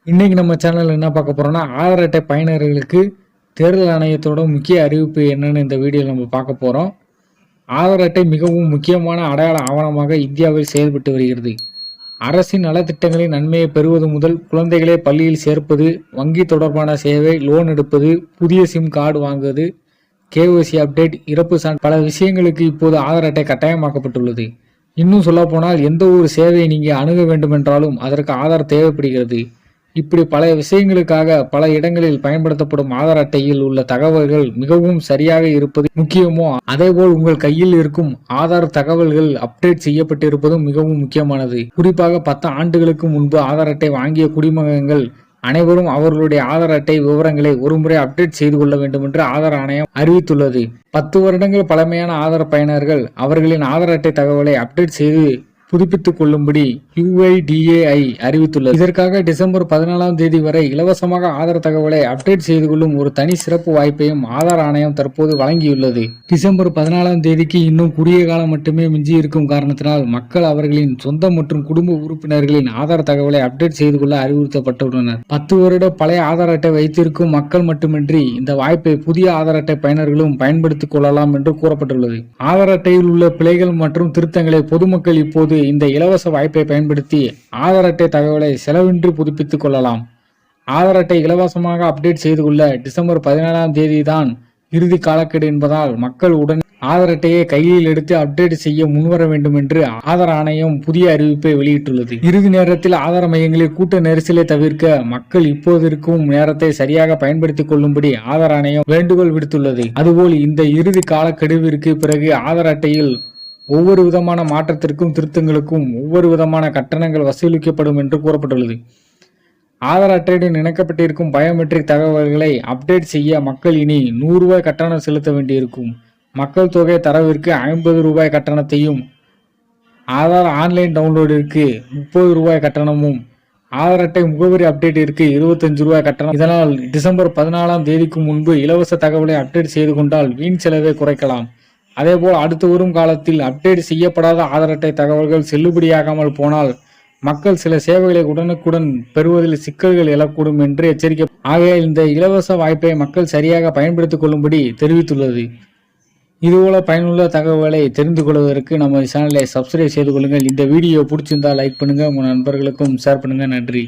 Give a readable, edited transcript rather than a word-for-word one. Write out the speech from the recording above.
இன்னைக்கு நம்ம சேனல்ல என்ன பார்க்க போறோம்னா ஆதார் அட்டை பயனர்களுக்கு தேர்தல் ஆணையத்தோட முக்கிய அறிவிப்பு என்னன்னு இந்த வீடியோவில் நம்ம பார்க்க போறோம். ஆதார் அட்டை மிகவும் முக்கியமான அடையாள ஆவணமாக இந்தியாவில் செயல்பட்டு வருகிறது. அரசின் நலத்திட்டங்களின் நன்மையை பெறுவது முதல் குழந்தைகளை பள்ளியில் சேர்ப்பது, வங்கி தொடர்பான சேவை, லோன் எடுப்பது, புதிய சிம் கார்டு வாங்குவது, KYC அப்டேட், இறப்பு சான்று பல விஷயங்களுக்கு இப்போது ஆதார் அட்டை கட்டாயமாக்கப்பட்டுள்ளது. இன்னும் சொல்ல போனால் எந்த ஒரு சேவையை நீங்க அணுக வேண்டும் என்றாலும் அதற்கு ஆதார் தேவைப்படுகிறது. இப்படி பல விஷயங்களுக்காக பல இடங்களில் பயன்படுத்தப்படும் ஆதார் அட்டையில் உள்ள தகவல்கள் மிகவும் சரியாக இருப்பது முக்கியமோ, அதேபோல் உங்கள் கையில் இருக்கும் ஆதார் தகவல்கள் அப்டேட் செய்யப்பட்டிருப்பதும் மிகவும் முக்கியமானது. குறிப்பாக 10 ஆண்டுகளுக்கு முன்பு ஆதார் அட்டை வாங்கிய குடிமகன்கள் அனைவரும் அவர்களுடைய ஆதார் அட்டை விவரங்களை ஒருமுறை அப்டேட் செய்து கொள்ள வேண்டும் என்று ஆதார் ஆணையம் அறிவித்துள்ளது. 10 வருடங்கள் பழமையான ஆதார் பயனர்கள் அவர்களின் ஆதார் அட்டை தகவலை அப்டேட் செய்து புதுப்பித்துக் கொள்ளும்படி UIDAI அறிவித்துள்ளது. இதற்காக டிசம்பர் 14ஆம் தேதி வரை இலவசமாக ஆதார் தகவலை அப்டேட் செய்து கொள்ளும் ஒரு தனி சிறப்பு வாய்ப்பையும் ஆதார் ஆணையம் தற்போது வழங்கியுள்ளது. டிசம்பர் 14ஆம் தேதிக்கு இன்னும் குறுகிய காலம் மட்டுமே மிஞ்சி இருக்கும் காரணத்தினால் மக்கள் அவர்களின் சொந்த மற்றும் குடும்ப உறுப்பினர்களின் ஆதார் தகவலை அப்டேட் செய்து கொள்ள அறிவுறுத்தப்பட்டுள்ளனர். 10 வருட பழைய ஆதார் அட்டை வைத்திருக்கும் மக்கள் மட்டுமின்றி இந்த வாய்ப்பை புதிய ஆதார் அட்டை பயனர்களும் பயன்படுத்திக் கொள்ளலாம் என்று கூறப்பட்டுள்ளது. ஆதார் அட்டையில் உள்ள பிழைகள் மற்றும் திருத்தங்களை பொதுமக்கள் இப்போது இந்த இலவச வாய்ப்பை பயன்படுத்தி ஆதார் அட்டை தகவலை செலவின்றி புதுப்பித்துக் கொள்ளலாம். ஆதார் அட்டை இலவசமாக அப்டேட் செய்து கொள்ள டிசம்பர் 17ஆம் தேதி தான் இறுதி காலக்கெடு என்பதால் மக்கள் உடன் ஆதார் அட்டையை கையில் எடுத்து அப்டேட் செய்ய முன்வர வேண்டும் என்று ஆதார் ஆணையம் புதிய அறிவிப்பை வெளியிட்டுள்ளது. இறுதி நேரத்தில் ஆதார் மையங்களில் கூட்ட நெரிசலை தவிர்க்க மக்கள் இப்போது இருக்கும் நேரத்தை சரியாக பயன்படுத்திக் கொள்ளும்படி ஆதார் ஆணையம் வேண்டுகோள் விடுத்துள்ளது. அதுபோல் இந்த இறுதி காலக்கெடுவிற்கு பிறகு ஆதார் அட்டையில் ஒவ்வொரு விதமான மாற்றத்திற்கும் திருத்தங்களுக்கும் ஒவ்வொரு விதமான கட்டணங்கள் வசூலிக்கப்படும் என்று கூறப்பட்டுள்ளது. ஆதார் அட்டையுடன் இணைக்கப்பட்டிருக்கும் பயோமெட்ரிக் தகவல்களை அப்டேட் செய்ய மக்கள் இனி ₹100 கட்டணம் செலுத்த வேண்டியிருக்கும். மக்கள் தொகை தரவிற்கு ₹50 கட்டணத்தையும், ஆதார் ஆன்லைன் டவுன்லோடிற்கு ₹30 கட்டணமும், ஆதார் அட்டை முகவரி அப்டேட்டிற்கு ₹25 கட்டணம். இதனால் டிசம்பர் 14ஆம் தேதிக்கு முன்பு இலவச தகவலை அப்டேட் செய்து கொண்டால் வீண் செலவை குறைக்கலாம். அதேபோல் அடுத்து வரும் காலத்தில் அப்டேட் செய்யப்படாத ஆதார் அட்டை தகவல்கள் செல்லுபடியாகாமல் போனால் மக்கள் சில சேவைகளை உடனுக்குடன் பெறுவதில் சிக்கல்கள் எழக்கூடும் என்று எச்சரிக்கை. ஆகையால் இந்த இலவச வாய்ப்பை மக்கள் சரியாக பயன்படுத்திக் கொள்ளும்படி தெரிவித்துள்ளது. இதுபோல பயனுள்ள தகவலை தெரிந்து கொள்வதற்கு நம்ம சேனலை சப்ஸ்கிரைப் செய்து கொள்ளுங்கள். இந்த வீடியோ பிடிச்சிருந்தா லைக் பண்ணுங்க, உங்க நண்பர்களுக்கும் ஷேர் பண்ணுங்க. நன்றி.